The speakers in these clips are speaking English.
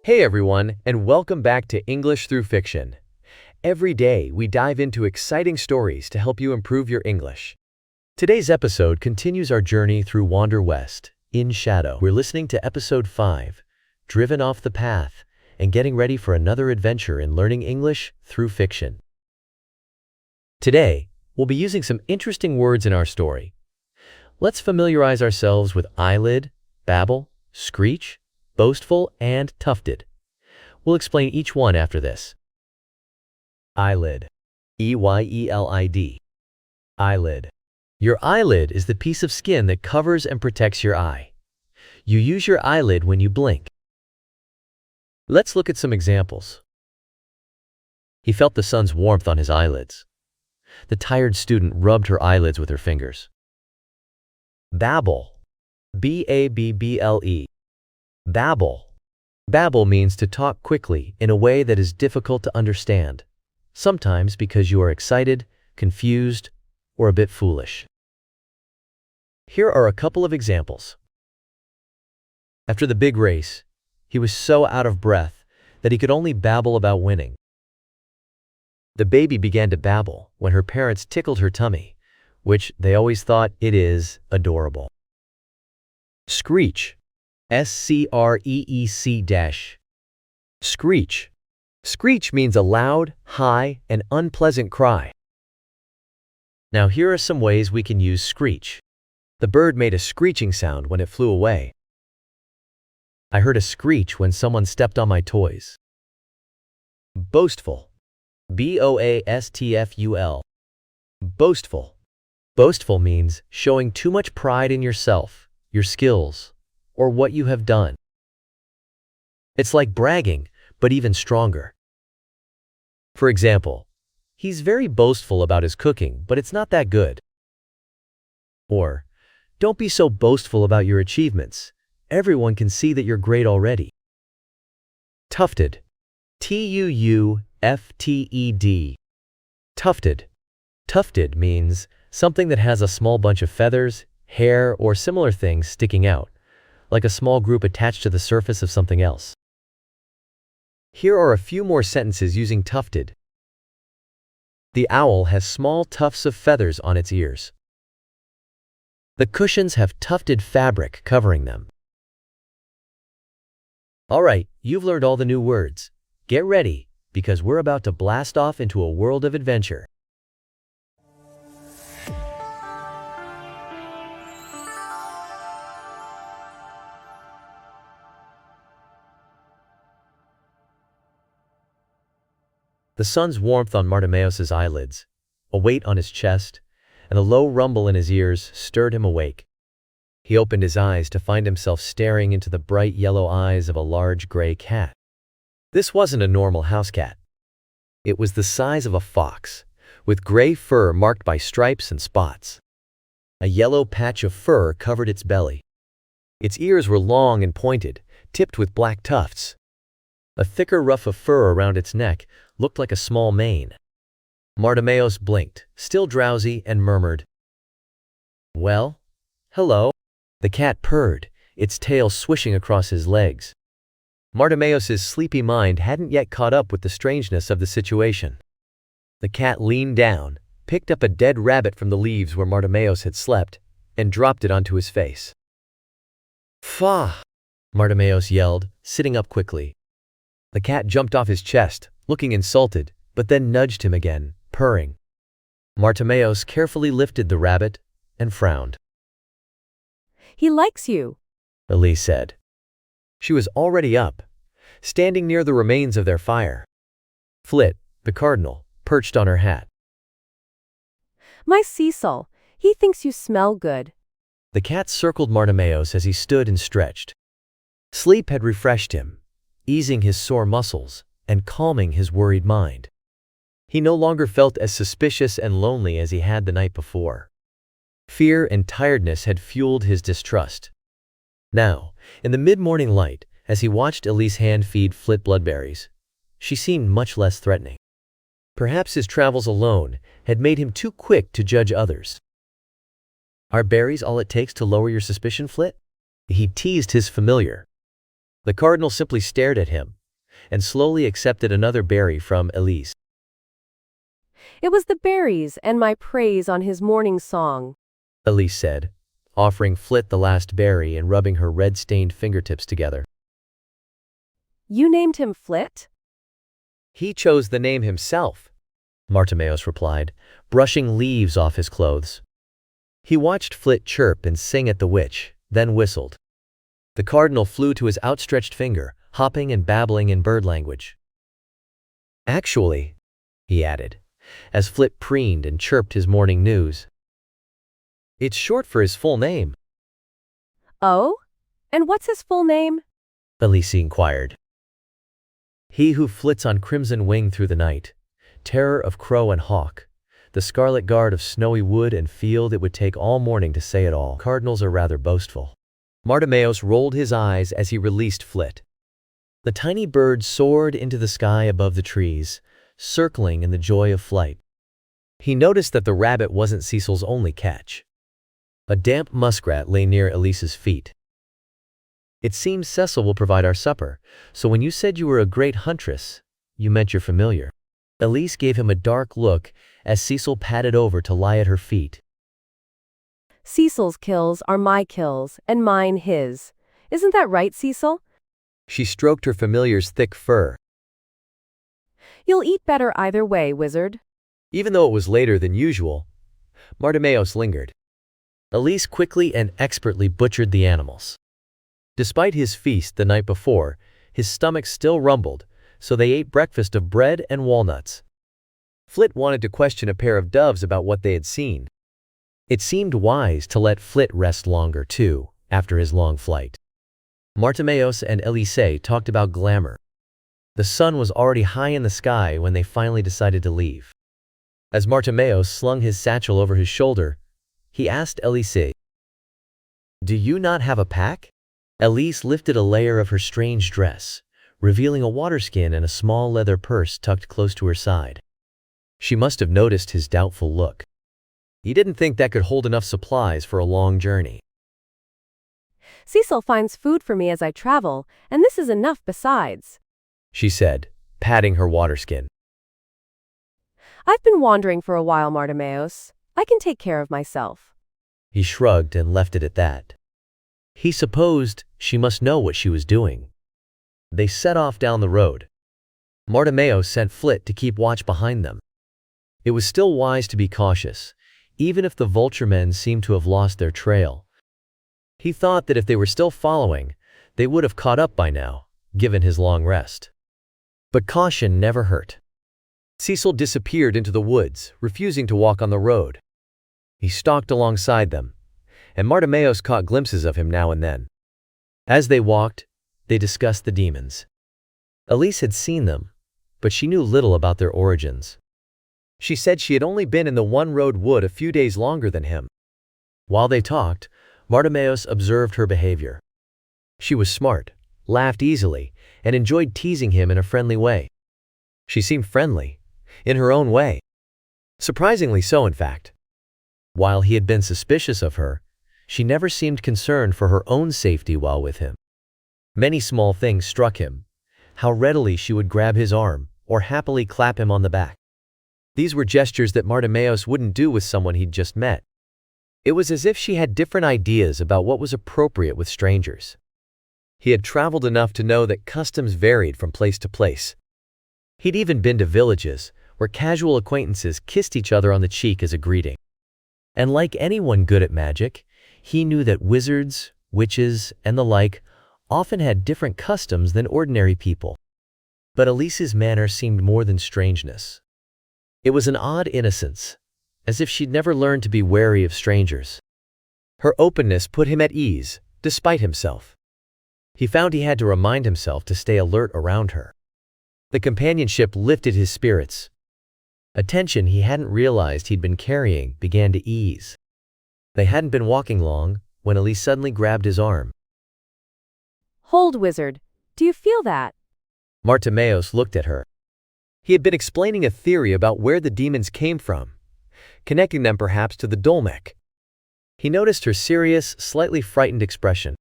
Hey everyone, and welcome back to English Through Fiction. Every day, we dive into exciting stories to help you improve your English. Today's episode continues our journey through Wander West, in Shadow. We're listening to Episode 5, Driven Off the Path, and getting ready for another adventure in learning English through fiction. Today, we'll be using some interesting words in our story. Let's familiarize ourselves with eyelid, babble, screech, boastful, and tufted. We'll explain each one after this. Eyelid. E-Y-E-L-I-D. Eyelid. Your eyelid is the piece of skin that covers and protects your eye. You use your eyelid when you blink. Let's look at some examples. He felt the sun's warmth on his eyelids. The tired student rubbed her eyelids with her fingers. Babble. B-A-B-B-L-E. Babble. Babble means to talk quickly in a way that is difficult to understand, sometimes because you are excited, confused, or a bit foolish. Here are a couple of examples. After the big race, he was so out of breath that he could only babble about winning. The baby began to babble when her parents tickled her tummy, which they always thought it is adorable. Screech. S-C-R-E-E-C-. Screech. Screech means a loud, high, and unpleasant cry. Now here are some ways we can use screech. The bird made a screeching sound when it flew away. I heard a screech when someone stepped on my toys. Boastful. B-O-A-S-T-F-U-L. Boastful. Boastful means showing too much pride in yourself, your skills, or what you have done. It's like bragging, but even stronger. For example, he's very boastful about his cooking, but it's not that good. Or, don't be so boastful about your achievements. Everyone can see that you're great already. Tufted. T-U-U-F-T-E-D. Tufted. Tufted means something that has a small bunch of feathers, hair, or similar things sticking out, like a small group attached to the surface of something else. Here are a few more sentences using tufted. The owl has small tufts of feathers on its ears. The cushions have tufted fabric covering them. All right, you've learned all the new words. Get ready, because we're about to blast off into a world of adventure. The sun's warmth on Bartimaeus' eyelids, a weight on his chest, and a low rumble in his ears stirred him awake. He opened his eyes to find himself staring into the bright yellow eyes of a large gray cat. This wasn't a normal house cat. It was the size of a fox, with gray fur marked by stripes and spots. A yellow patch of fur covered its belly. Its ears were long and pointed, tipped with black tufts. A thicker ruff of fur around its neck looked like a small mane. Bartimaeus blinked, still drowsy, and murmured, "Well, hello." The cat purred, its tail swishing across his legs. Bartimaeus' sleepy mind hadn't yet caught up with the strangeness of the situation. The cat leaned down, picked up a dead rabbit from the leaves where Bartimaeus had slept, and dropped it onto his face. "Faugh!" Bartimaeus yelled, sitting up quickly. The cat jumped off his chest, looking insulted, but then nudged him again, purring. Bartimaeus carefully lifted the rabbit and frowned. "He likes you," Elise said. She was already up, standing near the remains of their fire. Flit, the cardinal, perched on her hat. "My Cecil, he thinks you smell good." The cat circled Bartimaeus as he stood and stretched. Sleep had refreshed him, easing his sore muscles and calming his worried mind. He no longer felt as suspicious and lonely as he had the night before. Fear and tiredness had fueled his distrust. Now, in the mid-morning light, as he watched Elise hand feed Flit bloodberries, she seemed much less threatening. Perhaps his travels alone had made him too quick to judge others. "Are berries all it takes to lower your suspicion, Flit?" He teased his familiar. The cardinal simply stared at him, and slowly accepted another berry from Elise. It was the berries and my praise on his morning song. Elise said, offering Flit the last berry and rubbing her red-stained fingertips together. You named him Flit? He chose the name himself, Martimeus replied, brushing leaves off his clothes. He watched Flit chirp and sing at the witch, then whistled. The cardinal flew to his outstretched finger, hopping and babbling in bird language. Actually, he added, as Flit preened and chirped his morning news, it's short for his full name. Oh? And what's his full name? Elise inquired. He who flits on crimson wing through the night, terror of crow and hawk, the scarlet guard of snowy wood and field. It would take all morning to say it all. Cardinals are rather boastful. Martimeus rolled his eyes as he released Flit. The tiny bird soared into the sky above the trees, circling in the joy of flight. He noticed that the rabbit wasn't Cecil's only catch. A damp muskrat lay near Elise's feet. It seems Cecil will provide our supper, so when you said you were a great huntress, you meant you're familiar. Elise gave him a dark look as Cecil padded over to lie at her feet. Cecil's kills are my kills, and mine his. Isn't that right, Cecil? She stroked her familiar's thick fur. You'll eat better either way, wizard. Even though it was later than usual, Martimeus lingered. Elise quickly and expertly butchered the animals. Despite his feast the night before, his stomach still rumbled, so they ate breakfast of bread and walnuts. Flit wanted to question a pair of doves about what they had seen. It seemed wise to let Flit rest longer, too, after his long flight. Martimeus and Elise talked about glamour. The sun was already high in the sky when they finally decided to leave. As Martimeus slung his satchel over his shoulder, he asked Elise, "Do you not have a pack?" Elise lifted a layer of her strange dress, revealing a waterskin and a small leather purse tucked close to her side. She must have noticed his doubtful look. He didn't think that could hold enough supplies for a long journey. Cecil finds food for me as I travel, and this is enough besides, she said, patting her waterskin. I've been wandering for a while, Martimeus. I can take care of myself. He shrugged and left it at that. He supposed she must know what she was doing. They set off down the road. Martimeus sent Flit to keep watch behind them. It was still wise to be cautious, even if the vulture men seemed to have lost their trail. He thought that if they were still following, they would have caught up by now, given his long rest. But caution never hurt. Cecil disappeared into the woods, refusing to walk on the road. He stalked alongside them, and Martimeus caught glimpses of him now and then. As they walked, they discussed the demons. Elise had seen them, but she knew little about their origins. She said she had only been in the one-road wood a few days longer than him. While they talked, Martimeus observed her behavior. She was smart, laughed easily, and enjoyed teasing him in a friendly way. She seemed friendly, in her own way. Surprisingly so, in fact. While he had been suspicious of her, she never seemed concerned for her own safety while with him. Many small things struck him: how readily she would grab his arm or happily clap him on the back. These were gestures that Martimeus wouldn't do with someone he'd just met. It was as if she had different ideas about what was appropriate with strangers. He had traveled enough to know that customs varied from place to place. He'd even been to villages where casual acquaintances kissed each other on the cheek as a greeting. And like anyone good at magic, he knew that wizards, witches, and the like often had different customs than ordinary people. But Elise's manner seemed more than strangeness. It was an odd innocence, as if she'd never learned to be wary of strangers. Her openness put him at ease, despite himself. He found he had to remind himself to stay alert around her. The companionship lifted his spirits. A tension he hadn't realized he'd been carrying began to ease. They hadn't been walking long when Elise suddenly grabbed his arm. Hold, wizard. Do you feel that? Martimeus looked at her. He had been explaining a theory about where the demons came from, connecting them perhaps to the Dolmec. He noticed her serious, slightly frightened expression.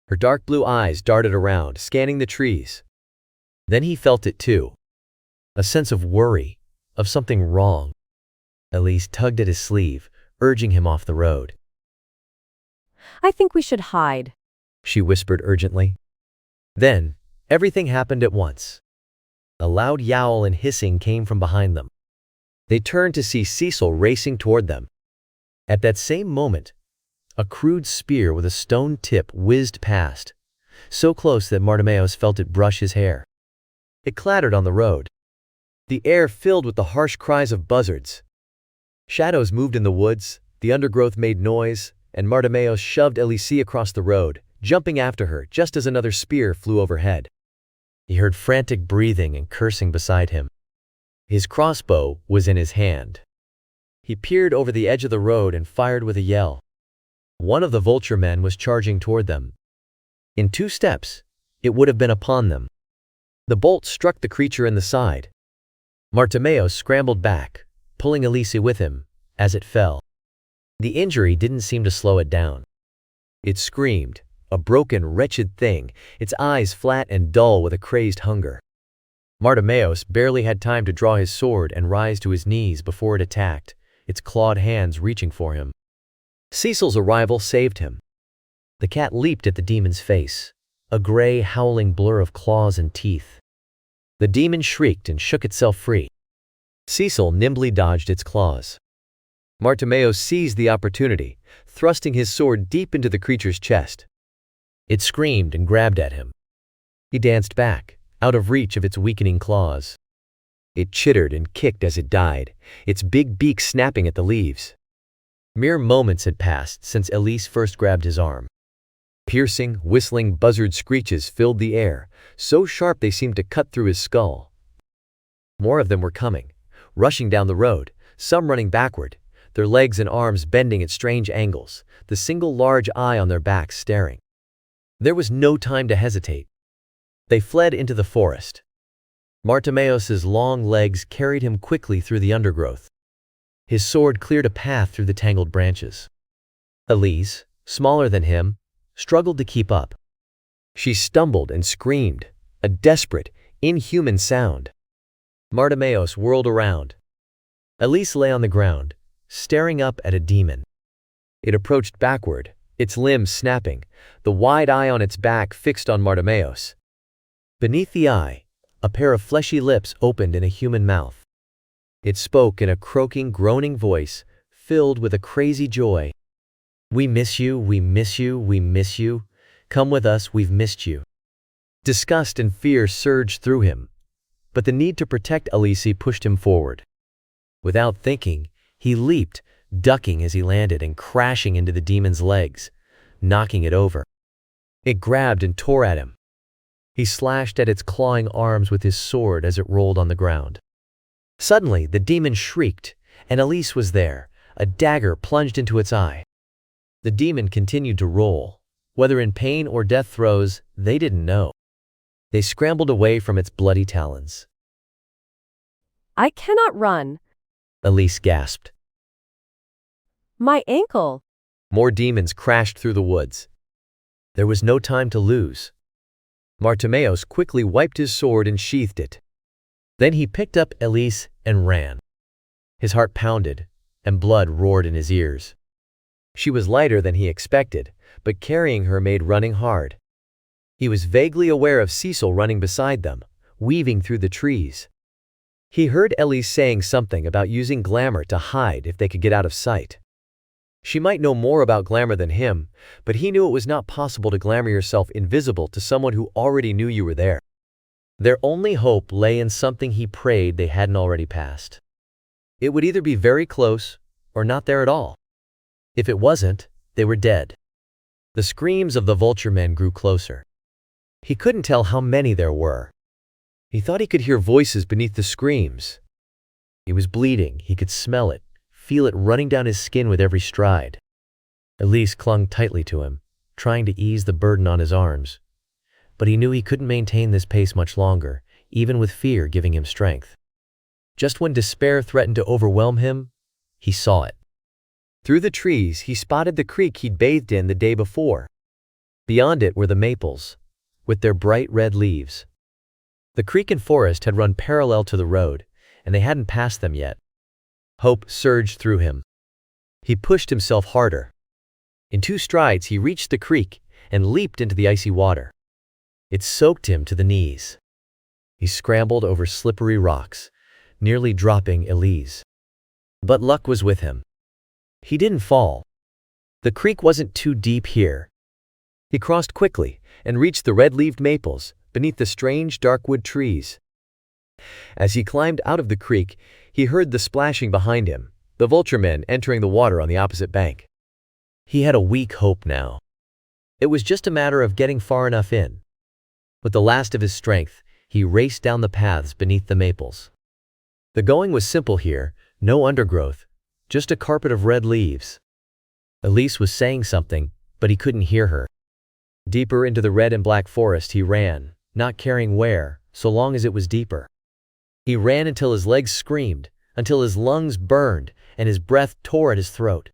Her dark blue eyes darted around, scanning the trees. Then he felt it too. A sense of worry, of something wrong. Elise tugged at his sleeve, urging him off the road. I think we should hide, She whispered urgently. Then, everything happened at once. A loud yowl and hissing came from behind them. They turned to see Cecil racing toward them. At that same moment, a crude spear with a stone tip whizzed past, so close that Bartimaeus felt it brush his hair. It clattered on the road. The air filled with the harsh cries of buzzards. Shadows moved in the woods, the undergrowth made noise, and Bartimaeus shoved Elise across the road, jumping after her just as another spear flew overhead. He heard frantic breathing and cursing beside him. His crossbow was in his hand. He peered over the edge of the road and fired with a yell. One of the vulture men was charging toward them. In 2 steps, it would have been upon them. The bolt struck the creature in the side. Bartimaeus scrambled back, pulling Elise with him, as it fell. The injury didn't seem to slow it down. It screamed, a broken, wretched thing, its eyes flat and dull with a crazed hunger. Bartimaeus barely had time to draw his sword and rise to his knees before it attacked, its clawed hands reaching for him. Cecil's arrival saved him. The cat leaped at the demon's face, a gray, howling blur of claws and teeth. The demon shrieked and shook itself free. Cecil nimbly dodged its claws. Bartimaeus seized the opportunity, thrusting his sword deep into the creature's chest. It screamed and grabbed at him. He danced back, out of reach of its weakening claws. It chittered and kicked as it died, its big beak snapping at the leaves. Mere moments had passed since Elise first grabbed his arm. Piercing, whistling buzzard screeches filled the air, so sharp they seemed to cut through his skull. More of them were coming, rushing down the road, some running backward, their legs and arms bending at strange angles, the single large eye on their backs staring. There was no time to hesitate. They fled into the forest. Bartimaeus's long legs carried him quickly through the undergrowth. His sword cleared a path through the tangled branches. Elise, smaller than him, struggled to keep up. She stumbled and screamed, a desperate, inhuman sound. Bartimaeus whirled around. Elise lay on the ground, staring up at a demon. It approached backward, its limbs snapping, the wide eye on its back fixed on Bartimaeus. Beneath the eye, a pair of fleshy lips opened in a human mouth. It spoke in a croaking, groaning voice, filled with a crazy joy. "We miss you, we miss you, we miss you. Come with us, we've missed you." Disgust and fear surged through him, but the need to protect Elise pushed him forward. Without thinking, he leaped, ducking as he landed and crashing into the demon's legs, knocking it over. It grabbed and tore at him. He slashed at its clawing arms with his sword as it rolled on the ground. Suddenly, the demon shrieked, and Elise was there, a dagger plunged into its eye. The demon continued to roll. Whether in pain or death throes, they didn't know. They scrambled away from its bloody talons. I cannot run, Elise gasped. my ankle. More demons crashed through the woods. There was no time to lose. Bartimaeus quickly wiped his sword and sheathed it. Then he picked up Elise and ran. His heart pounded, and blood roared in his ears. She was lighter than he expected, but carrying her made running hard. He was vaguely aware of Cecil running beside them, weaving through the trees. He heard Elise saying something about using glamour to hide if they could get out of sight. She might know more about glamour than him, but he knew it was not possible to glamour yourself invisible to someone who already knew you were there. Their only hope lay in something he prayed they hadn't already passed. It would either be very close or not there at all. If it wasn't, they were dead. The screams of the vulture men grew closer. He couldn't tell how many there were. He thought he could hear voices beneath the screams. He was bleeding, he could smell it, feel it running down his skin with every stride. Elise clung tightly to him, trying to ease the burden on his arms. But he knew he couldn't maintain this pace much longer, even with fear giving him strength. Just when despair threatened to overwhelm him, he saw it. Through the trees, he spotted the creek he'd bathed in the day before. Beyond it were the maples, with their bright red leaves. The creek and forest had run parallel to the road, and they hadn't passed them yet. Hope surged through him. He pushed himself harder. In 2 strides, he reached the creek and leaped into the icy water. It soaked him to the knees. He scrambled over slippery rocks, nearly dropping Elise. But luck was with him. He didn't fall. The creek wasn't too deep here. He crossed quickly and reached the red-leaved maples beneath the strange dark wood trees. As he climbed out of the creek, he heard the splashing behind him, the vulture men entering the water on the opposite bank. He had a weak hope now. It was just a matter of getting far enough in. With the last of his strength, he raced down the paths beneath the maples. The going was simple here, no undergrowth, just a carpet of red leaves. Elise was saying something, but he couldn't hear her. Deeper into the red and black forest he ran, not caring where, so long as it was deeper. He ran until his legs screamed, until his lungs burned, and his breath tore at his throat.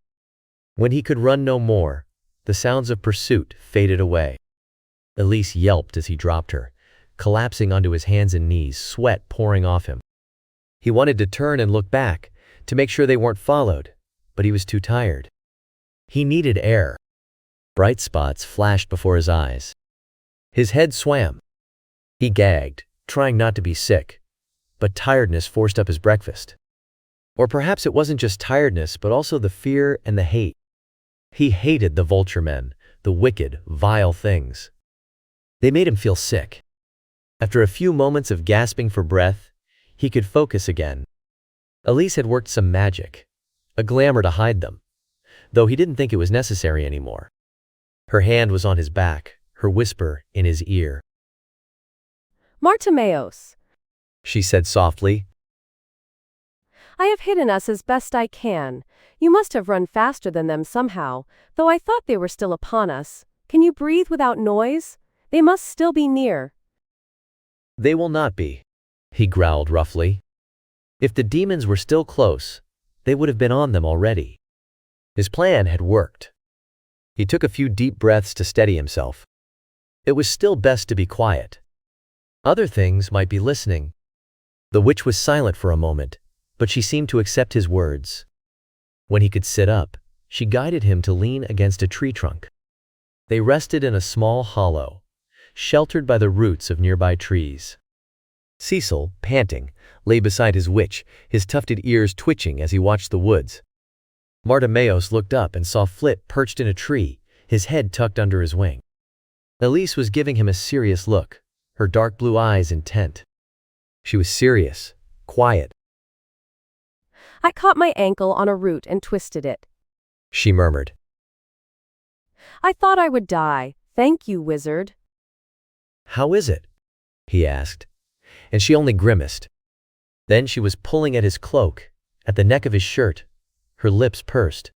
When he could run no more, the sounds of pursuit faded away. Elise yelped as he dropped her, collapsing onto his hands and knees, sweat pouring off him. He wanted to turn and look back, to make sure they weren't followed, but he was too tired. He needed air. Bright spots flashed before his eyes. His head swam. He gagged, trying not to be sick, but tiredness forced up his breakfast. Or perhaps it wasn't just tiredness, but also the fear and the hate. He hated the vulture men, the wicked, vile things. They made him feel sick. After a few moments of gasping for breath, he could focus again. Elise had worked some magic, a glamour to hide them, though he didn't think it was necessary anymore. Her hand was on his back, her whisper in his ear. Martimeos, She said softly. I have hidden us as best I can. You must have run faster than them somehow, though I thought they were still upon us. Can you breathe without noise? They must still be near. They will not be, he growled roughly. If the demons were still close, they would have been on them already. His plan had worked. He took a few deep breaths to steady himself. It was still best to be quiet. Other things might be listening. The witch was silent for a moment, but she seemed to accept his words. When he could sit up, she guided him to lean against a tree trunk. They rested in a small hollow, sheltered by the roots of nearby trees. Cecil, panting, lay beside his witch, his tufted ears twitching as he watched the woods. Martimeos looked up and saw Flit perched in a tree, his head tucked under his wing. Elise was giving him a serious look, her dark blue eyes intent. She was serious, quiet. I caught my ankle on a root and twisted it. She murmured. I thought I would die. Thank you, wizard. How is it? He asked, and she only grimaced. Then she was pulling at his cloak, at the neck of his shirt, her lips pursed.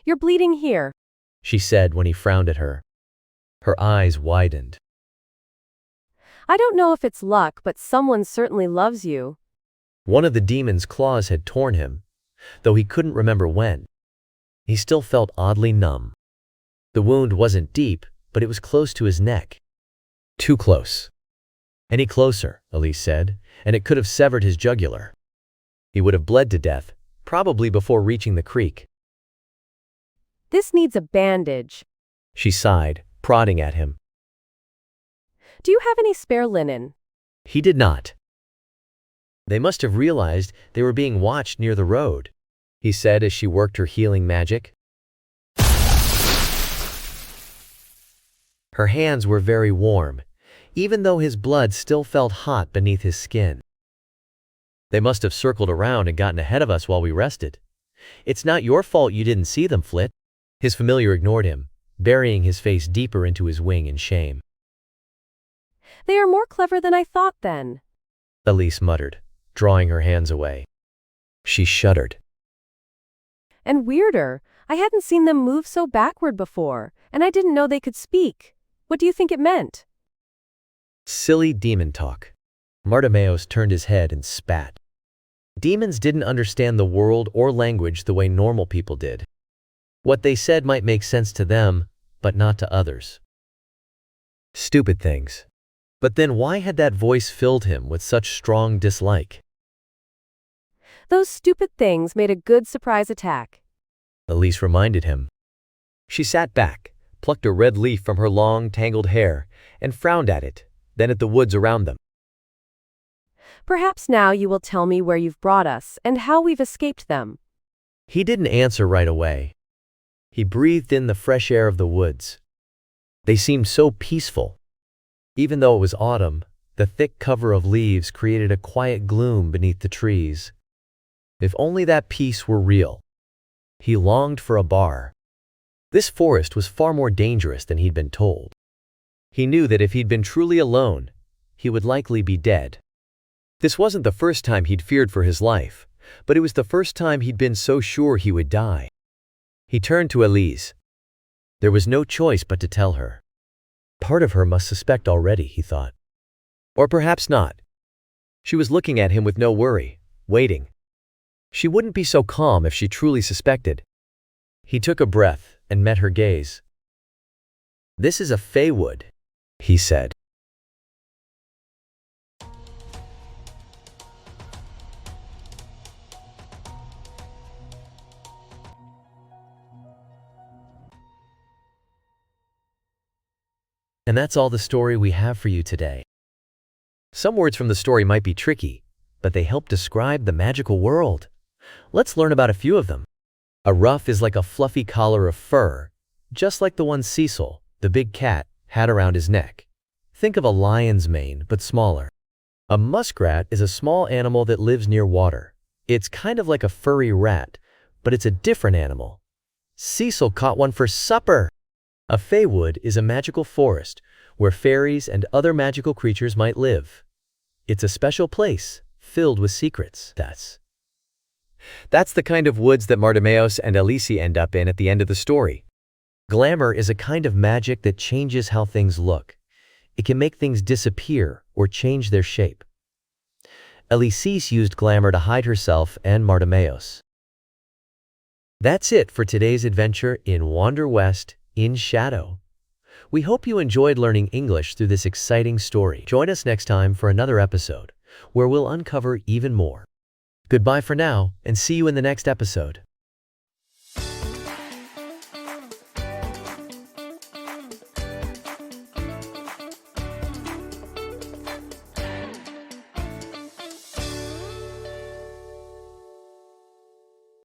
You're bleeding here, She said when he frowned at her. Her eyes widened. I don't know if it's luck, but someone certainly loves you. One of the demon's claws had torn him, though he couldn't remember when. He still felt oddly numb. The wound wasn't deep, but it was close to his neck. Too close. Any closer, Elise said, and it could have severed his jugular. He would have bled to death, probably before reaching the creek. This needs a bandage. She sighed, prodding at him. Do you have any spare linen? He did not. They must have realized they were being watched near the road, he said as she worked her healing magic. Her hands were very warm, even though his blood still felt hot beneath his skin. They must have circled around and gotten ahead of us while we rested. It's not your fault you didn't see them, Flit. His familiar ignored him, burying his face deeper into his wing in shame. They are more clever than I thought then, Elise muttered, drawing her hands away. She shuddered. and weirder. I hadn't seen them move so backward before, and I didn't know they could speak. What do you think it meant? Silly demon talk. Martimeos turned his head and spat. Demons didn't understand the world or language the way normal people did. What they said might make sense to them, but not to others. Stupid things. But then why had that voice filled him with such strong dislike? Those stupid things made a good surprise attack. Elise reminded him. She sat back, plucked a red leaf from her long, tangled hair, and frowned at it, then at the woods around them. Perhaps now you will tell me where you've brought us and how we've escaped them. He didn't answer right away. He breathed in the fresh air of the woods. They seemed so peaceful. Even though it was autumn, the thick cover of leaves created a quiet gloom beneath the trees. If only that peace were real. He longed for a bar. This forest was far more dangerous than he'd been told. He knew that if he'd been truly alone, he would likely be dead. This wasn't the first time he'd feared for his life, but it was the first time he'd been so sure he would die. He turned to Elise. There was no choice but to tell her. Part of her must suspect already, he thought. Or perhaps not. She was looking at him with no worry, waiting. She wouldn't be so calm if she truly suspected. He took a breath and met her gaze. This is a Feywood, he said. And that's all the story we have for you today. Some words from the story might be tricky, but they help describe the magical world. Let's learn about a few of them. A ruff is like a fluffy collar of fur, just like the one Cecil, the big cat, had around his neck. Think of a lion's mane, but smaller. A muskrat is a small animal that lives near water. It's kind of like a furry rat, but it's a different animal. Cecil caught one for supper! A Feywood is a magical forest where fairies and other magical creatures might live. It's a special place filled with secrets. That's the kind of woods that Bartimaeus and Elise end up in at the end of the story. Glamour is a kind of magic that changes how things look. It can make things disappear or change their shape. Elise used glamour to hide herself and Bartimaeus. That's it for today's adventure in Wander West in Shadow. We hope you enjoyed learning English through this exciting story. Join us next time for another episode, where we'll uncover even more. Goodbye for now, and see you in the next episode.